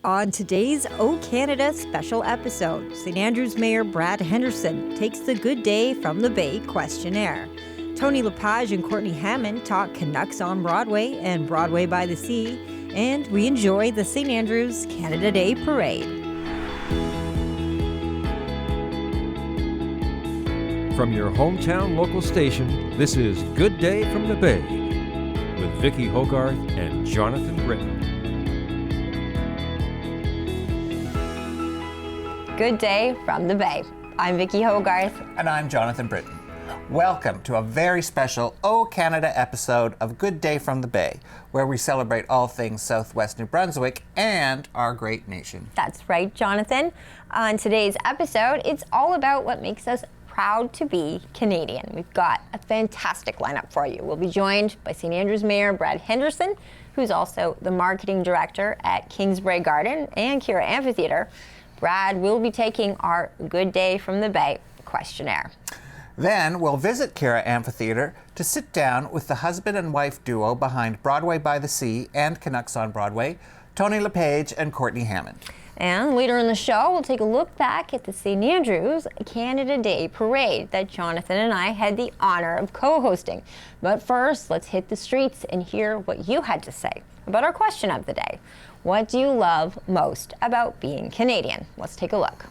On today's O Canada special episode, St. Andrews Mayor Brad Henderson takes the good day from the Bay Questionnaire. Tony LePage and Courteney Hammond talk Canucks on Broadway and Broadway by the Sea, and we enjoy the St. Andrews Canada Day Parade. From your hometown local station, this is Good Day from the Bay with Vicki, Hogarth, and Jonathan Brittain. Good day from the Bay. I'm Vicki Hogarth. And I'm Jonathan Brittain. Welcome to a very special O Canada episode of Good Day from the Bay, where we celebrate all things Southwest New Brunswick and our great nation. That's right, Jonathan. On today's episode, it's all about what makes us proud to be Canadian. We've got a fantastic lineup for you. We'll be joined by St. Andrews Mayor Brad Henderson, who's also the marketing director at Kingsbrae Garden and Kira Amphitheatre. Brad will be taking our Good Day from the Bay questionnaire. Then we'll visit Kira Amphitheatre to sit down with the husband and wife duo behind Broadway by the Sea and Canucks on Broadway, Tony LePage and Courteney Hammond. And later in the show, we'll take a look back at the St. Andrews Canada Day Parade that Jonathan and I had the honor of co-hosting. But first, let's hit the streets and hear what you had to say about our question of the day. What do you love most about being Canadian? Let's take a look.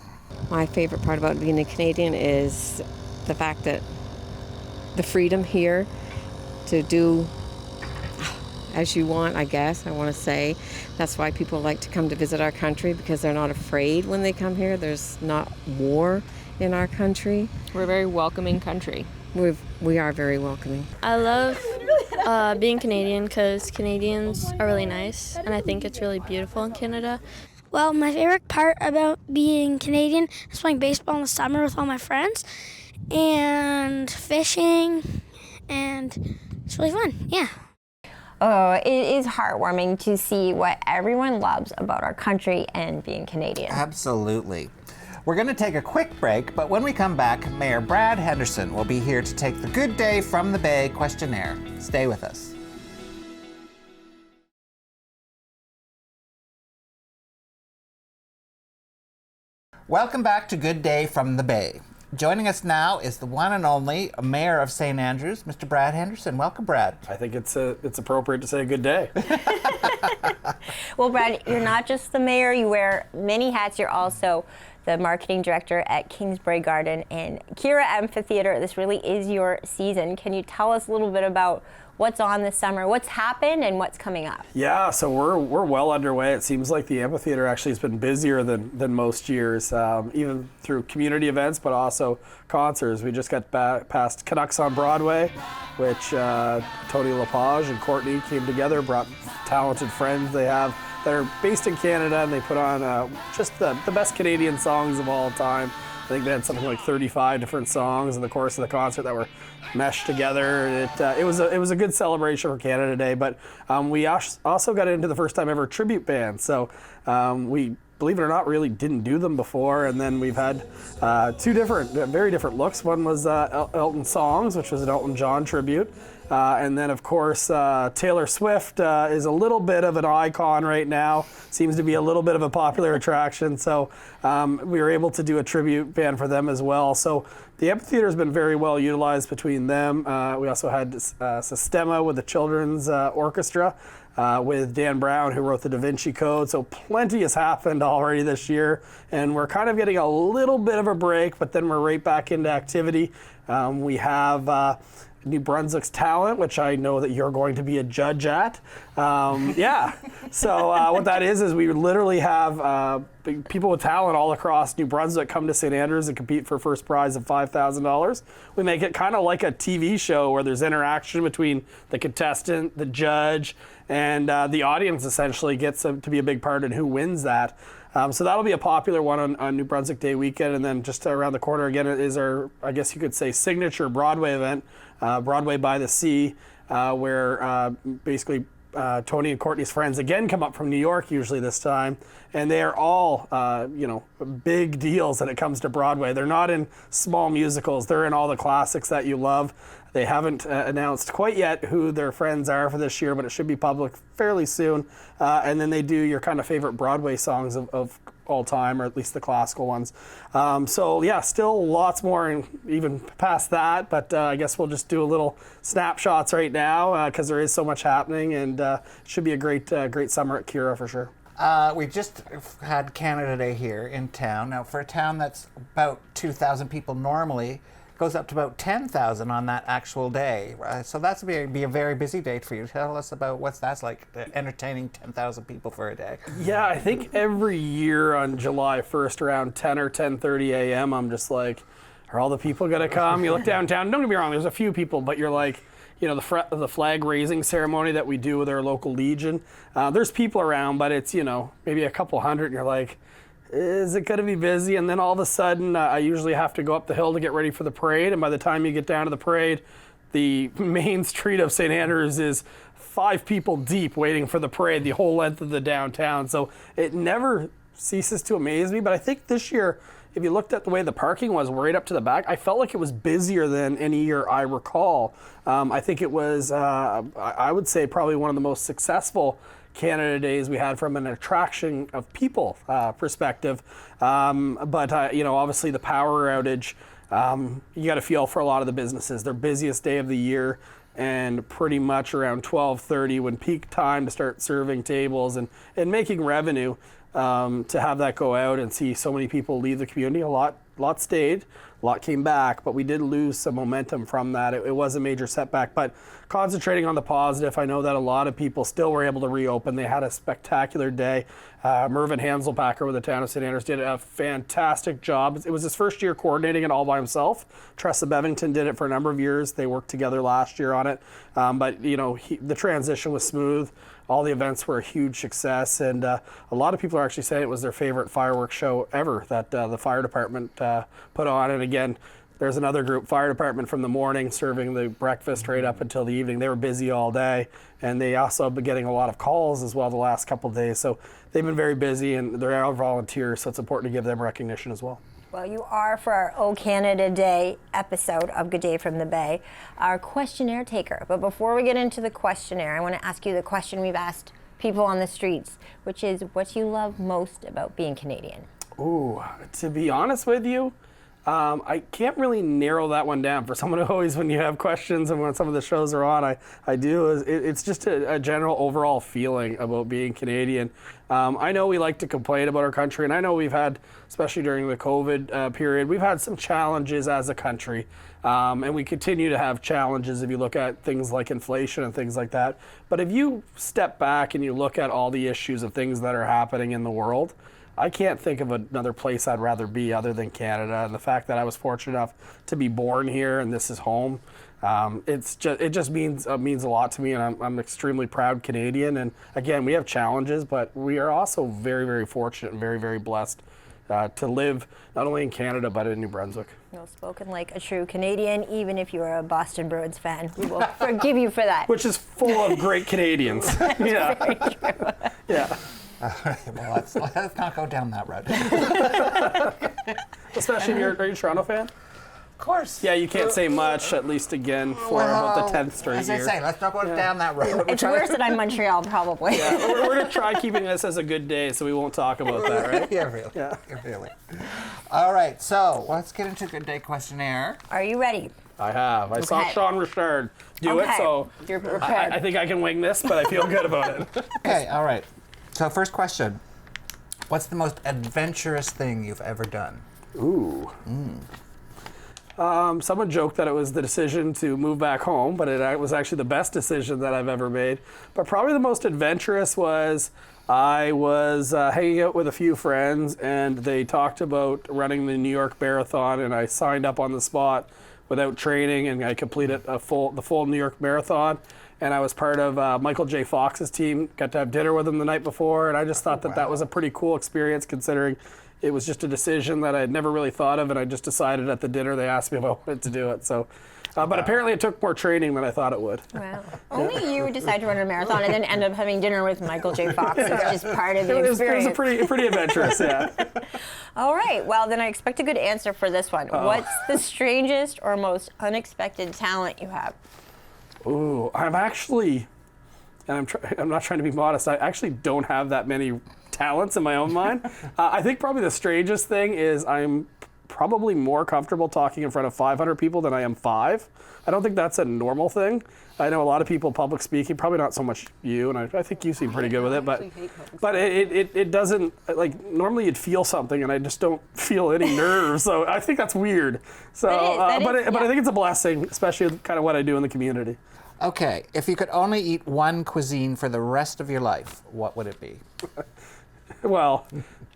My favorite part about being a Canadian is the fact that the freedom here to do as you want, I guess, I want to say. That's why people like to come to visit our country, because they're not afraid when they come here. There's not war in our country. We're a very welcoming country. We are very welcoming. I love being Canadian because Canadians are really nice, and I think it's really beautiful in Canada. Well, my favorite part about being Canadian is playing baseball in the summer with all my friends and fishing, and it's really fun, yeah. Oh, it is heartwarming to see what everyone loves about our country and being Canadian. Absolutely. We're going to take a quick break, but when we come back, Mayor Brad Henderson will be here to take the Good Day from the Bay questionnaire. Stay with us. Welcome back to Good Day from the Bay. Joining us now is the one and only Mayor of St. Andrews, Mr. Brad Henderson. Welcome, Brad. I think it's appropriate to say good day. Well, Brad, you're not just the mayor. You wear many hats. You're also the marketing director at Kingsbrae Garden and Kira Amphitheatre. This really is your season. Can you tell us a little bit about what's on this summer, what's happened, and what's coming up? Yeah, so we're well underway. It seems like the amphitheater actually has been busier than most years, even through community events, but also concerts. We just got past Canucks on Broadway, which Tony LePage and Courteney came together, brought talented friends they have that are based in Canada, and they put on just the best Canadian songs of all time. I think they had something like 35 different songs in the course of the concert that were meshed together. It was a good celebration for Canada Day, but we also got into the first time ever tribute band. So we, believe it or not, really didn't do them before, and then we've had two very different looks. One was Elton Songs, which was an Elton John tribute. And then, of course, Taylor Swift is a little bit of an icon right now, seems to be a little bit of a popular attraction. So we were able to do a tribute band for them as well. So the amphitheater has been very well utilized between them. We also had Sistema with the Children's Orchestra with Dan Brown, who wrote the Da Vinci Code. So plenty has happened already this year. And we're kind of getting a little bit of a break, but then we're right back into activity. We have New Brunswick's Talent, which I know that you're going to be a judge at. Yeah. So what that is we literally have people with talent all across New Brunswick come to St. Andrews and compete for first prize of $5,000. We make it kind of like a TV show where there's interaction between the contestant, the judge, and the audience essentially gets to be a big part in who wins that. So that'll be a popular one on New Brunswick Day weekend. And then just around the corner again is our, I guess you could say, signature Broadway event, Broadway by the Sea, where basically Tony and Courtney's friends again come up from New York usually this time, and they are all, big deals when it comes to Broadway. They're not in small musicals. They're in all the classics that you love. They haven't announced quite yet who their friends are for this year, but it should be public fairly soon. And then they do your kind of favorite Broadway songs of all time, or at least the classical ones. Still lots more and even past that, but I guess we'll just do a little snapshots right now because there is so much happening, and it should be a great summer at Kira for sure. We just had Canada Day here in town. Now, for a town that's about 2,000 people normally, goes up to about 10,000 on that actual day. So that's be a very busy day for you. Tell us about what that's like, entertaining 10,000 people for a day. Yeah, I think every year on July 1st around 10 or 10:30 a.m., I'm just like, are all the people going to come? You look downtown, don't get me wrong, there's a few people, but you're like, the flag raising ceremony that we do with our local Legion, there's people around, but it's, maybe a couple hundred, and you're like, is it going to be busy? And then all of a sudden, I usually have to go up the hill to get ready for the parade. And by the time you get down to the parade, the main street of St. Andrews is 5 people deep waiting for the parade, the whole length of the downtown. So it never ceases to amaze me. But I think this year, if you looked at the way the parking was right up to the back, I felt like it was busier than any year I recall. I think it was, I would say, probably one of the most successful Canada Days we had from an attraction of people perspective. Obviously the power outage, you got to feel for a lot of the businesses. Their busiest day of the year, and pretty much around 12:30 when peak time to start serving tables and making revenue, to have that go out and see so many people leave the community. A lot stayed, a lot came back, but we did lose some momentum from that. It was a major setback, but concentrating on the positive, I know that a lot of people still were able to reopen. They had a spectacular day. Mervyn Hanselpacker with the town of St. Andrews did a fantastic job. It was his first year coordinating it all by himself. Tressa Bevington did it for a number of years. They worked together last year on it. The transition was smooth. All the events were a huge success, and a lot of people are actually saying it was their favorite fireworks show ever that the fire department put on. And again, there's another group, fire department, from the morning serving the breakfast right up until the evening. They were busy all day, and they also have been getting a lot of calls as well the last couple of days. So they've been very busy, and they're all volunteers, so it's important to give them recognition as well. Well, you are, for our O Canada Day episode of Good Day from the Bay, our questionnaire taker. But before we get into the questionnaire, I want to ask you the question we've asked people on the streets, which is, what you love most about being Canadian? Ooh, to be honest with you, I can't really narrow that one down. For someone who always, when you have questions and when some of the shows are on, I do. It's just a general overall feeling about being Canadian. I know we like to complain about our country, and I know we've had, especially during the COVID period, we've had some challenges as a country. And we continue to have challenges if you look at things like inflation and things like that. But if you step back and you look at all the issues of things that are happening in the world, I can't think of another place I'd rather be other than Canada. And the fact that I was fortunate enough to be born here and this is home, it just means a lot to me, and I'm extremely proud Canadian. And again, we have challenges, but we are also very, very fortunate and very, very blessed to live not only in Canada but in New Brunswick. Well spoken, like a true Canadian, even if you're a Boston Bruins fan. We will forgive you for that. Which is full of great Canadians. Yeah. Very true. Yeah. Well, let's not go down that road. Especially, are you a Toronto fan? Of course. Yeah, you can't say much, at least again, for about the 10th straight year. As I say, let's not go down that road. It's worse than I'm Montreal, probably. Yeah, we're going to try keeping this as a good day, so we won't talk about that, right? Yeah, really. Yeah. Really. All right, so let's get into Good Day Questionnaire. Are you ready? I have. I saw Sean Richard do it, so you're prepared. I think I can wing this, but I feel good about it. Okay, all right. So first question, what's the most adventurous thing you've ever done? Ooh. Someone joked that it was the decision to move back home, but it was actually the best decision that I've ever made. But probably the most adventurous was I was hanging out with a few friends, and they talked about running the New York Marathon, and I signed up on the spot without training, and I completed the full New York Marathon. and I was part of Michael J. Fox's team. Got to have dinner with him the night before, and I just thought that was a pretty cool experience, considering it was just a decision that I had never really thought of, and I just decided at the dinner they asked me if I wanted to do it. So, but apparently it took more training than I thought it would. Wow. Only you decided to run a marathon and then end up having dinner with Michael J. Fox. It's just part of the experience. It was pretty adventurous, yeah. All right. Well, then I expect a good answer for this one. What's the strangest or most unexpected talent you have? Ooh, I'm actually, and I'm not trying to be modest, I actually don't have that many talents in my own mind. I think probably the strangest thing is I'm probably more comfortable talking in front of 500 people than I am 5. I don't think that's a normal thing. I know a lot of people public speaking, probably not so much you, and I think you seem pretty good with it, but it doesn't, like, normally you'd feel something and I just don't feel any nerves, so I think that's weird. So, but I think it's a blessing, especially kind of what I do in the community. Okay, if you could only eat one cuisine for the rest of your life, what would it be? Well,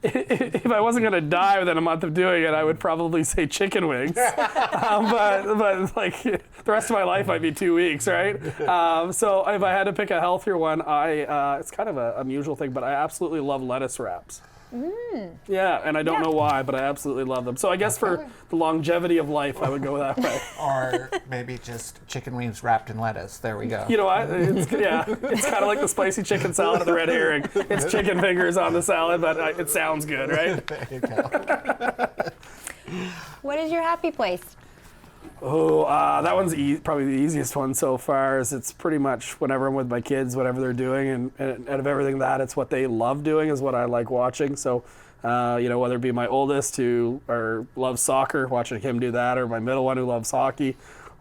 if I wasn't going to die within a month of doing it, I would probably say chicken wings. But like the rest of my life might be 2 weeks, right? So if I had to pick a healthier one, it's kind of an unusual thing, but I absolutely love lettuce wraps. Yeah, and I don't know why, but I absolutely love them. So I guess for the longevity of life, I would go that way. Or maybe just chicken wings wrapped in lettuce. There we go. You know what? It's kind of like the spicy chicken salad of the red herring. It's chicken fingers on the salad, but it sounds good, right? There you go. What is your happy place? Oh, that one's probably the easiest one so far. Is it's pretty much whenever I'm with my kids, whatever they're doing, and out of everything it's what they love doing is what I like watching. So, whether it be my oldest who loves soccer, watching him do that, or my middle one who loves hockey,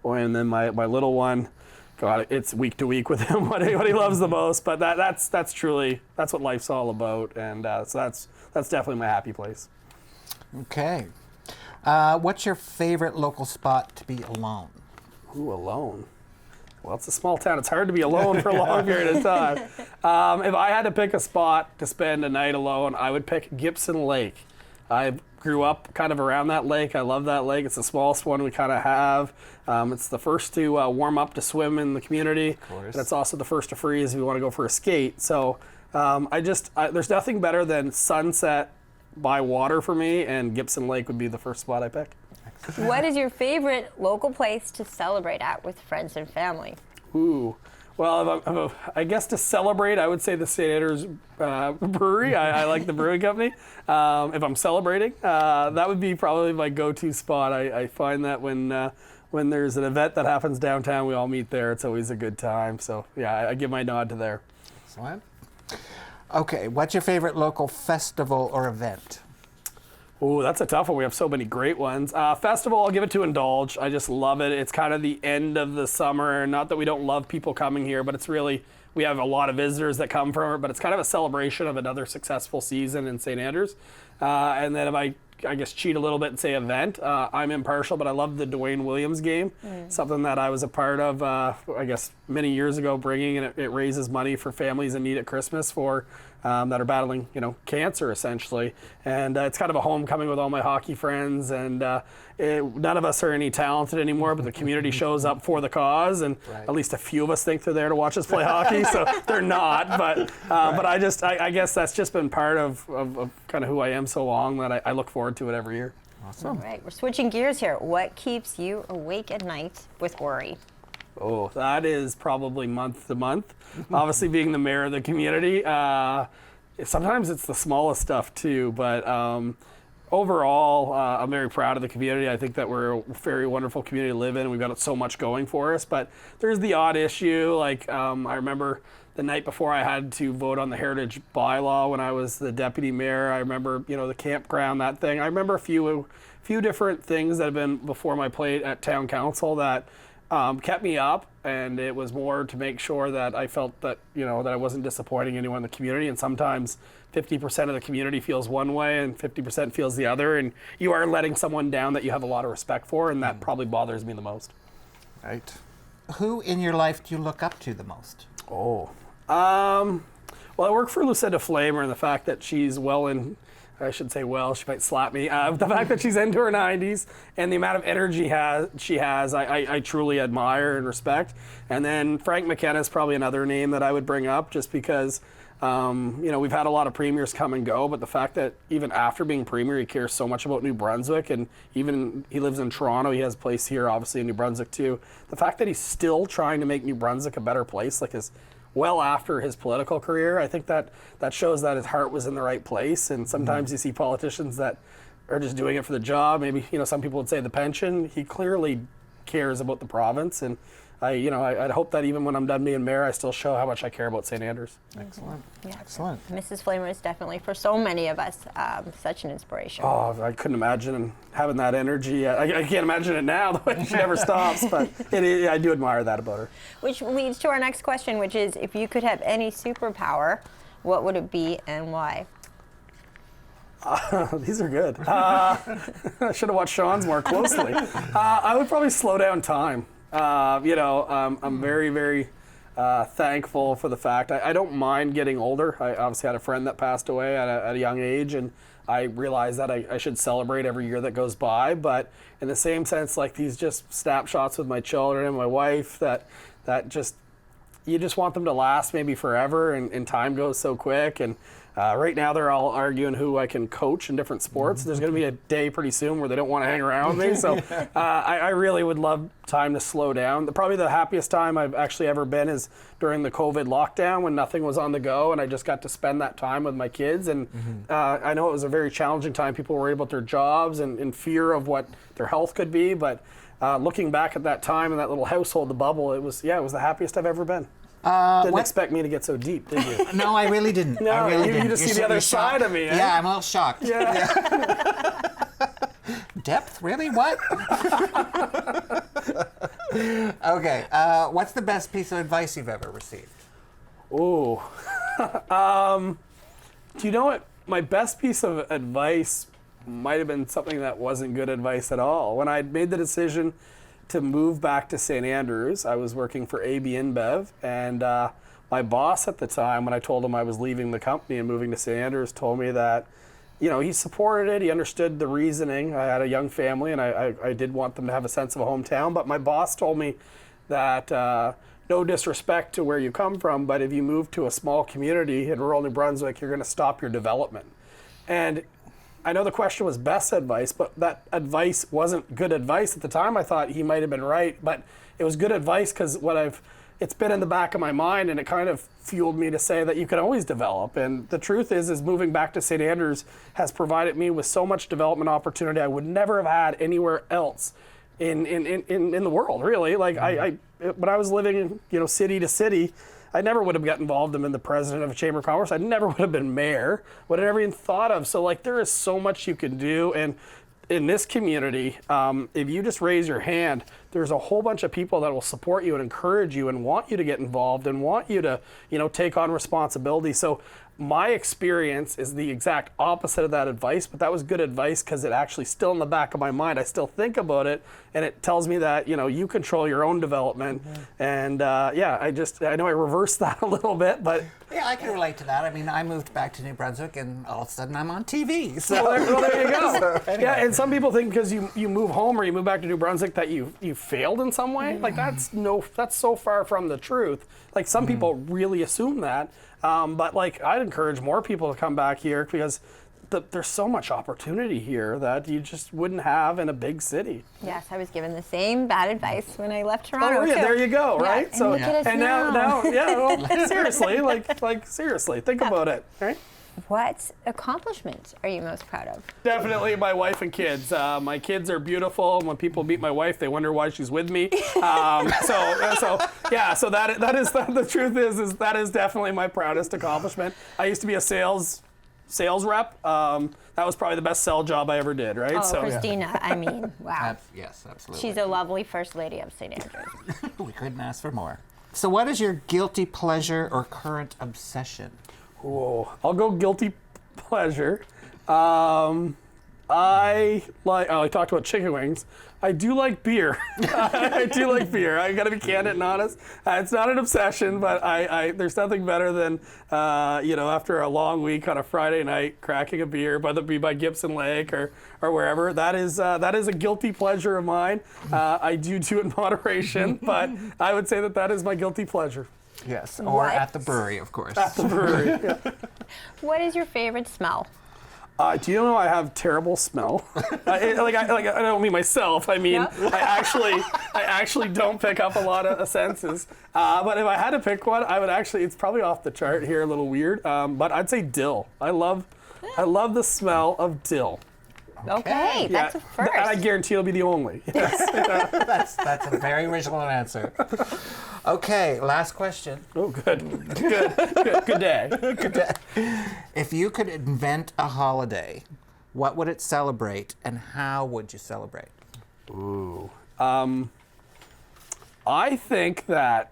and then my little one, God, it's week to week with him what he loves the most. But that's what life's all about, and so that's definitely my happy place. Okay. What's your favorite local spot to be alone? Ooh, alone. Well, it's a small town. It's hard to be alone for a long period of time. If I had to pick a spot to spend a night alone, I would pick Gibson Lake. I grew up kind of around that lake. I love that lake. It's the smallest one we kind of have. It's the first to warm up to swim in the community. Of course. And it's also the first to freeze if you want to go for a skate. So there's nothing better than sunset by water for me, and Gibson Lake would be the first spot I pick. What is your favorite local place to celebrate at with friends and family? Ooh. Well, I guess to celebrate, I would say the St. Andrews Brewery. I like the brewing company. If I'm celebrating, that would be probably my go-to spot. I find that when there's an event that happens downtown, we all meet there. It's always a good time. So, yeah, I give my nod to there. Excellent. Okay, what's your favorite local festival or event? Oh, that's a tough one. We have so many great ones. Festival, I'll give it to Indulge. I just love it. It's kind of the end of the summer. Not that we don't love people coming here, but it's really, we have a lot of visitors that come from it, but it's kind of a celebration of another successful season in St. Andrews. And then if I guess cheat a little bit and say event, I'm impartial, but I love the Dwayne Williams game. Something that I was a part of, I guess, many years ago, bringing, and it raises money for families in need at Christmas for that are battling, cancer essentially. And it's kind of a homecoming with all my hockey friends. And none of us are any talented anymore, but the community shows up for the cause, and at least a few of us think they're there to watch us play hockey. So they're not, but I guess that's just been part of kind of who I am so long that I look forward to it every year. Awesome. All right, we're switching gears here. What keeps you awake at night with worry? Oh, that is probably month to month. Obviously, being the mayor of the community, sometimes it's the smallest stuff too. But overall, I'm very proud of the community. I think that we're a very wonderful community to live in. We've got so much going for us. But there's the odd issue. Like I remember the night before I had to vote on the heritage bylaw when I was the deputy mayor. I remember, the campground, that thing. I remember a few different things that have been before my plate at town council that kept me up, and it was more to make sure that I felt that, that I wasn't disappointing anyone in the community. And sometimes 50% of the community feels one way and 50% feels the other, and you are letting someone down that you have a lot of respect for, and that probably bothers me the most. Right. Who in your life do you look up to the most? Oh. Well, I work for Lucinda Flamer, and the fact that she's well in, I should say she might slap me. The fact that she's into her 90s and the amount of energy she has, I truly admire and respect. And then Frank McKenna is probably another name that I would bring up, just because we've had a lot of premiers come and go, but the fact that even after being premier, he cares so much about New Brunswick, and even he lives in Toronto, he has a place here, obviously in New Brunswick too. The fact that he's still trying to make New Brunswick a better place, like well after his political career, I think that shows that his heart was in the right place. And sometimes you see politicians that are just doing it for the job. Maybe, some people would say the pension. He clearly cares about the province, and I'd hope that even when I'm done being mayor, I still show how much I care about St. Andrews. Excellent. Yeah. Excellent. Mrs. Flamer is definitely, for so many of us, such an inspiration. Oh, I couldn't imagine having that energy. I can't imagine it now, the way she never stops, but I do admire that about her. Which leads to our next question, which is, if you could have any superpower, what would it be and why? These are good. I should have watched Sean's more closely. I would probably slow down time. I'm very, very thankful for the fact I don't mind getting older. I obviously had a friend that passed away at a young age, and I realized that I should celebrate every year that goes by. But in the same sense, like these just snapshots with my children and my wife, that just, you just want them to last maybe forever, and time goes so quick. And right now they're all arguing who I can coach in different sports. There's going to be a day pretty soon where they don't want to hang around with me. So I really would love time to slow down. Probably the happiest time I've actually ever been is during the COVID lockdown, when nothing was on the go, and I just got to spend that time with my kids. And I know it was a very challenging time. People were worried about their jobs and in fear of what their health could be. But looking back at that time in that little household, the bubble, it was the happiest I've ever been. Didn't expect me to get so deep, did you? No, I really didn't. No, I really didn't. You just see the other side of me. Eh? Yeah, I'm a little shocked. Yeah. Depth? Really? What? Okay. What's the best piece of advice you've ever received? Ooh. Do you know what? My best piece of advice might have been something that wasn't good advice at all. When I made the decision to move back to St. Andrews, I was working for AB InBev, and my boss at the time, when I told him I was leaving the company and moving to St. Andrews, told me that, he supported it, he understood the reasoning. I had a young family, and I did want them to have a sense of a hometown, but my boss told me that no disrespect to where you come from, but if you move to a small community in rural New Brunswick, you're going to stop your development. And I know the question was best advice, but that advice wasn't good advice at the time. I thought he might have been right, but it was good advice because it's been in the back of my mind, and it kind of fueled me to say that you can always develop. And the truth is moving back to St. Andrews has provided me with so much development opportunity I would never have had anywhere else in the world, really. Like when I was living, city to city, I never would have got involved in the president of a chamber of commerce. I never would have been mayor. Would have never even thought of. So there is so much you can do. And in this community, if you just raise your hand, there's a whole bunch of people that will support you and encourage you and want you to get involved and want you to, take on responsibility. So my experience is the exact opposite of that advice, but that was good advice because it actually still in the back of my mind. I still think about it, and it tells me that, you control your own development. And I know I reversed that a little bit, but. Yeah, I can relate to that. I mean, I moved back to New Brunswick, and all of a sudden I'm on TV. So. Well, there you go. So, anyway. Yeah, and some people think because you move home or you move back to New Brunswick that you failed in some way. Like that's so far from the truth. Like some people really assume that. But I'd encourage more people to come back here because there's so much opportunity here that you just wouldn't have in a big city. Yes, I was given the same bad advice when I left Toronto. Oh, yeah, there you go, right? Yeah, and look at us now. Well, seriously, seriously, think about it, right? What accomplishment are you most proud of? Definitely my wife and kids. My kids are beautiful. When people meet my wife, they wonder why she's with me. So that is the truth is that is definitely my proudest accomplishment. I used to be a sales rep. That was probably the best sell job I ever did, right? Oh, Christina, I mean, wow. Yes, absolutely. She's a lovely First Lady of St. Andrews. We couldn't ask for more. So what is your guilty pleasure or current obsession? Whoa, I'll go guilty pleasure. I talked about chicken wings. I do like beer. I do like beer. I gotta be candid and honest. It's not an obsession, but there's nothing better than, after a long week on a Friday night, cracking a beer, whether it be by Gibson Lake or wherever. That is a guilty pleasure of mine. I do it in moderation, but I would say that is my guilty pleasure. Yes, or at the brewery, of course. At the brewery. Yeah. What is your favorite smell? Do you know I have terrible smell? I don't mean myself. I mean, I actually don't pick up a lot of senses. But if I had to pick one, I would actually. It's probably off the chart here, a little weird. But I'd say dill. I love the smell of dill. Okay, that's a first. And I guarantee it'll be the only. Yes. That's a very original answer. Okay, last question. Oh, good day. Good day. If you could invent a holiday, what would it celebrate, and how would you celebrate? Ooh. I think that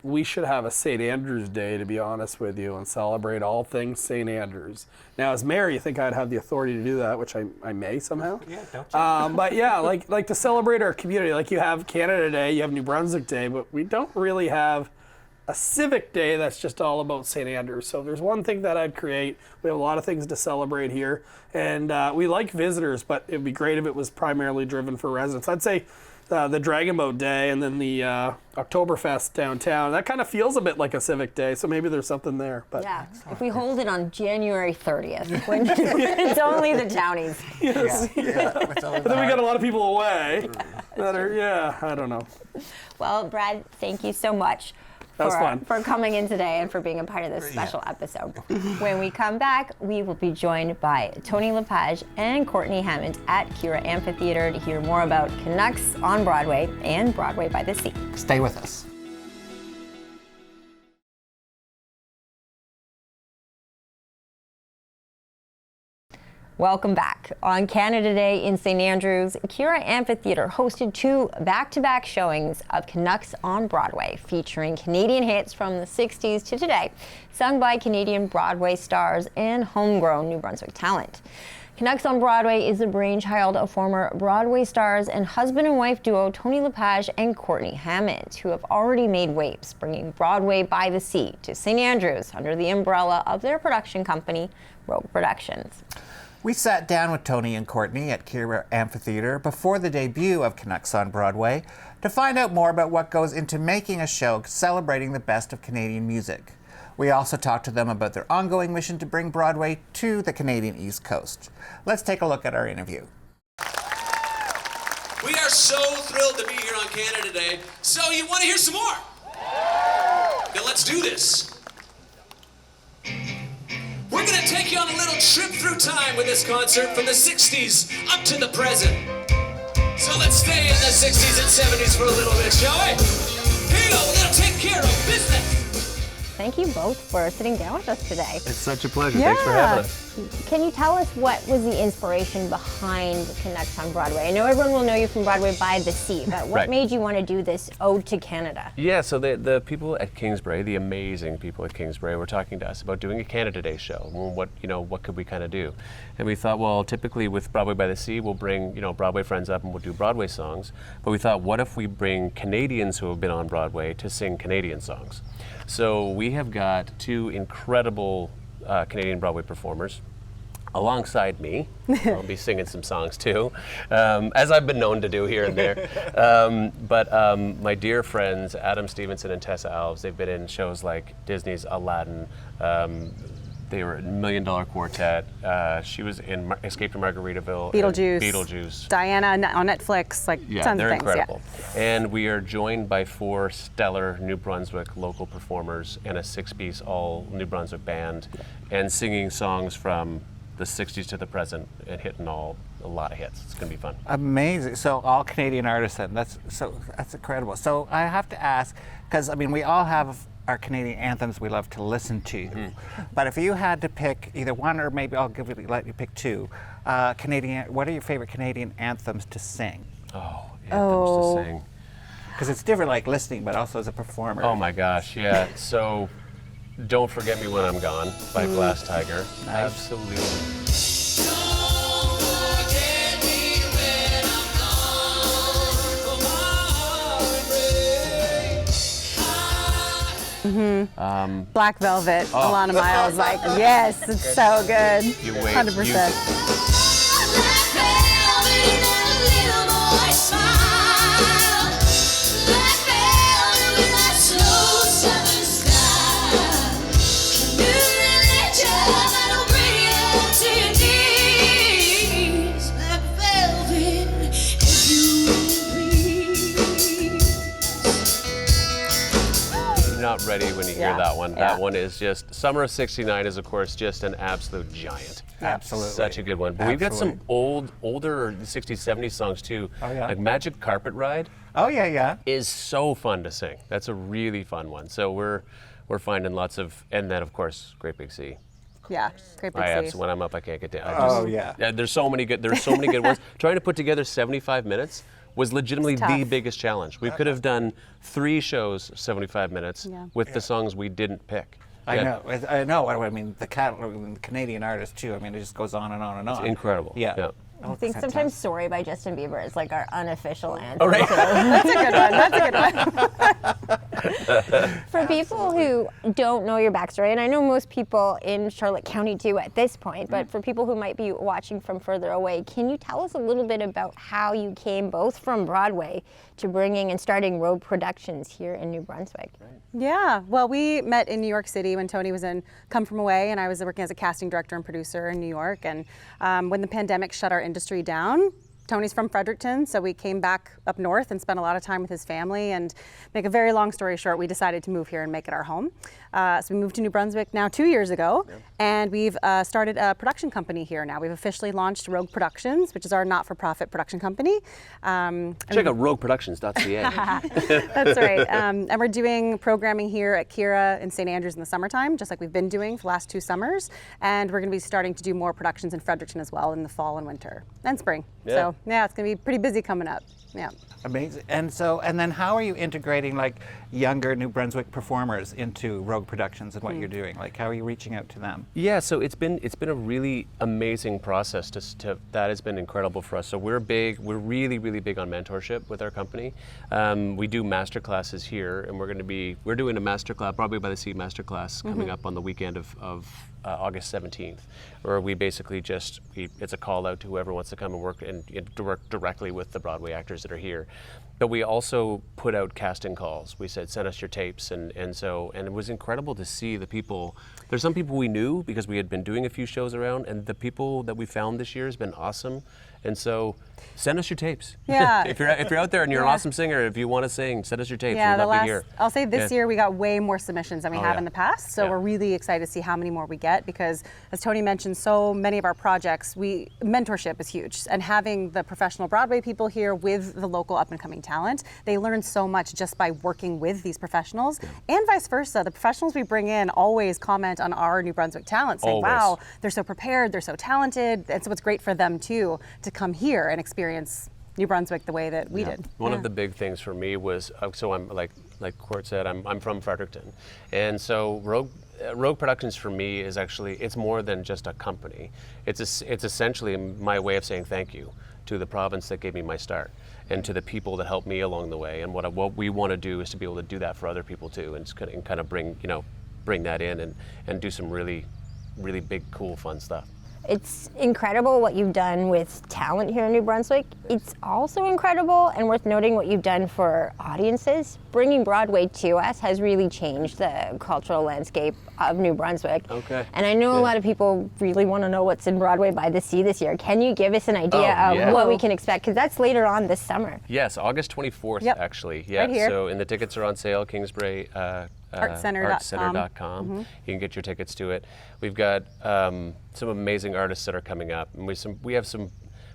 we should have a St. Andrew's Day, to be honest with you, and celebrate all things St. Andrews. Now, as mayor, you think I'd have the authority to do that, which I may somehow. Yeah, don't you? But yeah, like to celebrate our community. Like you have Canada Day, you have New Brunswick Day, but we don't really have a civic day that's just all about St. Andrews. So if there's one thing that I'd create, we have a lot of things to celebrate here. And we like visitors, but it'd be great if it was primarily driven for residents. I'd say the Dragon Boat Day and then the Oktoberfest downtown. That kind of feels a bit like a civic day, so maybe there's something there. But yeah, if we hold it on January 30th, when it's only the townies. Yes. Yeah. But then we got a lot of people away that are, I don't know. Well, Brad, thank you so much for coming in today and for being a part of this special episode. When we come back, we will be joined by Tony LePage and Courteney Hammond at Kira Amphitheater to hear more about Canucks on Broadway and Broadway by the Sea. Stay with us. Welcome back. On Canada Day in St. Andrews, Kira Amphitheater hosted 2 back-to-back showings of Canucks on Broadway, featuring Canadian hits from the 60s to today, sung by Canadian Broadway stars and homegrown New Brunswick talent. Canucks on Broadway is the brainchild of former Broadway stars and husband and wife duo Tony LePage and Courteney Hammond, who have already made waves, bringing Broadway by the Sea to St. Andrews under the umbrella of their production company, Rogue Productions. We sat down with Tony and Courteney at Kira Amphitheater before the debut of Canucks on Broadway to find out more about what goes into making a show celebrating the best of Canadian music. We also talked to them about their ongoing mission to bring Broadway to the Canadian East Coast. Let's take a look at our interview. We are so thrilled to be here on Canada Day. So you want to hear some more? Then let's do this. We're going to take you on a little trip through time with this concert from the 60s up to the present. So let's stay in the 60s and 70s for a little bit, shall we? Here you go, we're going to take care of business. Thank you both for sitting down with us today. It's such a pleasure. Yeah. Thanks for having us. Can you tell us what was the inspiration behind Canucks on Broadway? I know everyone will know you from Broadway by the Sea, but what made you want to do this ode to Canada? Yeah, so the people at Kingsbury, the amazing people at Kingsbury, were talking to us about doing a Canada Day show. What could we kind of do? And we thought, well, typically with Broadway by the Sea, we'll bring Broadway friends up and we'll do Broadway songs. But we thought, what if we bring Canadians who have been on Broadway to sing Canadian songs? So we have got 2 incredible Canadian Broadway performers alongside me. I'll be singing some songs too, as I've been known to do here and there. But my dear friends, Adam Stevenson and Tessa Alves, they've been in shows like Disney's Aladdin. They were in $1 Million Quartet. She was in Escape from Margaritaville. Beetlejuice. Diana on Netflix, tons of things. They're incredible. Yeah. And we are joined by 4 stellar New Brunswick local performers and a 6-piece all New Brunswick band, and singing songs from the 60s to the present and hitting a lot of hits. It's going to be fun. Amazing. So all Canadian artists, that's incredible. So I have to ask, because we all have our Canadian anthems we love to listen to. But if you had to pick either one, or maybe I'll let you pick 2, what are your favorite Canadian anthems to sing? To sing. Because it's different, like listening, but also as a performer. Oh my gosh, yeah. So, Don't Forget Me When I'm Gone by Glass Tiger. Nice. Absolutely. Don't Black Velvet, Alana Miles, like, yes, it's so good. You wait. 100%. Not ready when you hear that one. That one is just, Summer of '69 is of course just an absolute giant. Absolutely. Such a good one. But we've got some older 60s, 70s songs too. Oh, yeah. Like Magic Carpet Ride. Oh, yeah, yeah. Is so fun to sing. That's a really fun one. So we're finding lots of, and then of course, Great Big Sea. Yeah, Great Big Sea. When I'm up, I can't get down. There's so many good ones. Trying to put together 75 minutes was legitimately the biggest challenge. We could have done 3 shows, 75 minutes, with the songs we didn't pick. I know. I mean, the Canadian artist too. I mean, it just goes on and on and on. It's incredible. Yeah. I think sometimes "Sorry" by Justin Bieber is like our unofficial anthem. Oh, right. That's a good one. For people who don't know your backstory, and I know most people in Charlotte County do at this point, but for people who might be watching from further away, can you tell us a little bit about how you came both from Broadway to bringing and starting Rogue Productions here in New Brunswick? Yeah, well, we met in New York City when Tony was in Come From Away, and I was working as a casting director and producer in New York. And when the pandemic shut our industry down, Tony's from Fredericton, so we came back up north and spent a lot of time with his family. And make a very long story short, we decided to move here and make it our home. So we moved to New Brunswick now 2 years ago, and we've started a production company here now. We've officially launched Rogue Productions, which is our not-for-profit production company. Check out rogueproductions.ca. That's right. And we're doing programming here at Kira in St. Andrews in the summertime, just like we've been doing for the last 2 summers. And we're going to be starting to do more productions in Fredericton as well in the fall and winter and spring. So yeah, it's going to be pretty busy coming up. Yeah. Amazing. And then how are you integrating like younger New Brunswick performers into Rogue Productions and what you're doing? Like, how are you reaching out to them? Yeah, so it's been a really amazing process that has been incredible for us. So we're really big on mentorship with our company. We do master classes here, and we're doing a master class, Broadway by the Sea master class coming up on the weekend of August 17th, where we basically it's a call out to whoever wants to come and work directly with the Broadway actors that are here. But we also put out casting calls. We said, send us your tapes, and it was incredible to see the people. There's some people we knew because we had been doing a few shows around, and the people that we found this year has been awesome. And so, send us your tapes. Yeah. if you're out there and you're an awesome singer, if you want to sing, send us your tapes. Yeah, We'd love to hear. I'll say this year we got way more submissions than we have in the past. So we're really excited to see how many more we get, because as Tony mentioned, so many of our projects, mentorship is huge. And having the professional Broadway people here with the local up and coming talent, they learn so much just by working with these professionals, and vice versa. The professionals we bring in always comment on our New Brunswick talent, saying, wow, they're so prepared, they're so talented. And so it's great for them too to come here and experience New Brunswick the way that we did. One of the big things for me was, so I'm like Court said, I'm from Fredericton, and so Rogue Productions for me is actually, it's more than just a company. It's essentially my way of saying thank you to the province that gave me my start, and to the people that helped me along the way. And what we want to do is to be able to do that for other people too, and kind of bring that in and do some really big, cool, fun stuff. It's incredible what you've done with talent here in New Brunswick. It's also incredible and worth noting what you've done for audiences. Bringing Broadway to us has really changed the cultural landscape of New Brunswick. Okay. And I know a lot of people really want to know what's in Broadway by the Sea this year. Can you give us an idea of what we can expect? Because that's later on this summer. Yes, August 24th, actually. Yeah. Right here. So, and the tickets are on sale, Kingsbury. Artcenter.com. You can get your tickets to it. We've got some amazing artists that are coming up, and we have some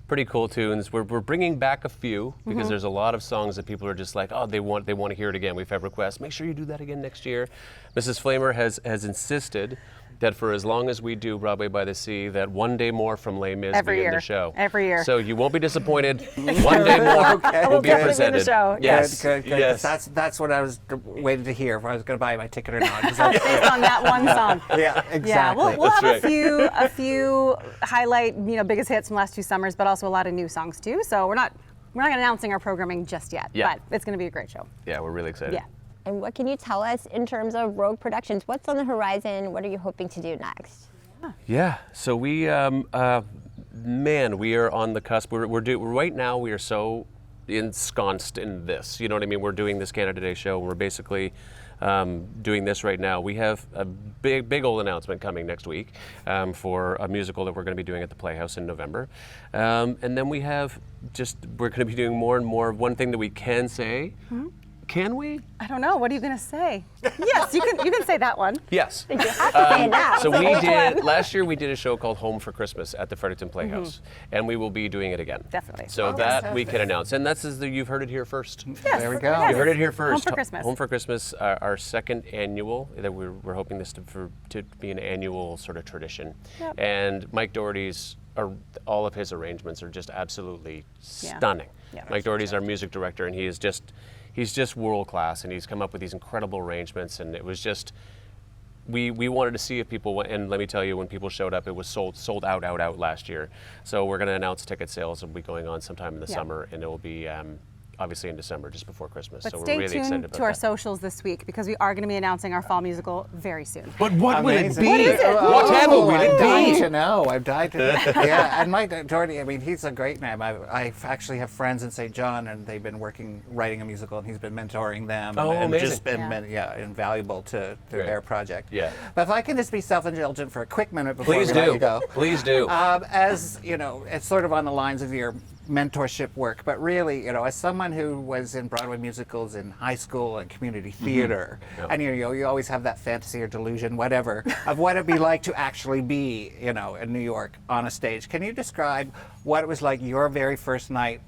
pretty cool tunes. We're bringing back a few because there's a lot of songs that people are just like, oh, they want to hear it again. We've had requests. Make sure you do that again next year. Mrs. Flamer has insisted that for as long as we do Broadway by the Sea, that one day more from Les Mis be in the show. Every year. So you won't be disappointed. One day more will be presented. In the show. Yes. Good. Yes. That's what I was waiting to hear if I was going to buy my ticket or not. Based on that one song. Yeah, exactly. Yeah, we'll have a few highlight, biggest hits from the last 2 summers, but also a lot of new songs too. So we're not announcing our programming just yet, but it's going to be a great show. Yeah, we're really excited. Yeah. And what can you tell us in terms of Rogue Productions? What's on the horizon? What are you hoping to do next? Yeah, so we, man, we are on the cusp. Right now we are so ensconced in this. You know what I mean? We're doing this Canada Day show. We're basically doing this right now. We have a big old announcement coming next week for a musical that we're going to be doing at the Playhouse in November. And then we're going to be doing more and more. One thing that we can say, can we? I don't know. What are you going to say? Yes, you can say that one. Yes. You have to say it now. So last year we did a show called Home for Christmas at the Fredericton Playhouse, and we will be doing it again. Definitely. So that we can announce, and you've heard it here first. Yes, there we go. yes. You heard it here first. Home for Christmas. Home for Christmas, our second annual. That we're hoping this to be an annual sort of tradition. Yep. And Mike Doherty's, all of his arrangements are just absolutely stunning. Yeah. Mike Doherty's our music director, and he's just world class, and he's come up with these incredible arrangements, and it was just, we wanted to see if people went, and let me tell you, when people showed up, it was sold out last year. So we're going to announce ticket sales will be going on sometime in the summer, and it will be obviously in December, just before Christmas. But so stay we're really excited tuned about to our that. socials this week because we are going to be announcing our fall musical very soon. But what will it be? What is it? Whatever will it I'm dying be? to know. I'm dying to know. Yeah, and Mike Doherty, I mean, he's a great man. I actually have friends in St. John, and they've been writing a musical, and he's been mentoring them. Oh, and amazing. just been invaluable to their project. Yeah. But if I can just be self-indulgent for a quick minute before Please we let do. you go. Please do. As you know, it's sort of on the lines of your mentorship work, but really, you know, as someone who was in Broadway musicals in high school and community theater, and you always have that fantasy or delusion, whatever, of what it'd be like to actually be, you know, in New York on a stage. Can you describe what it was like your very first night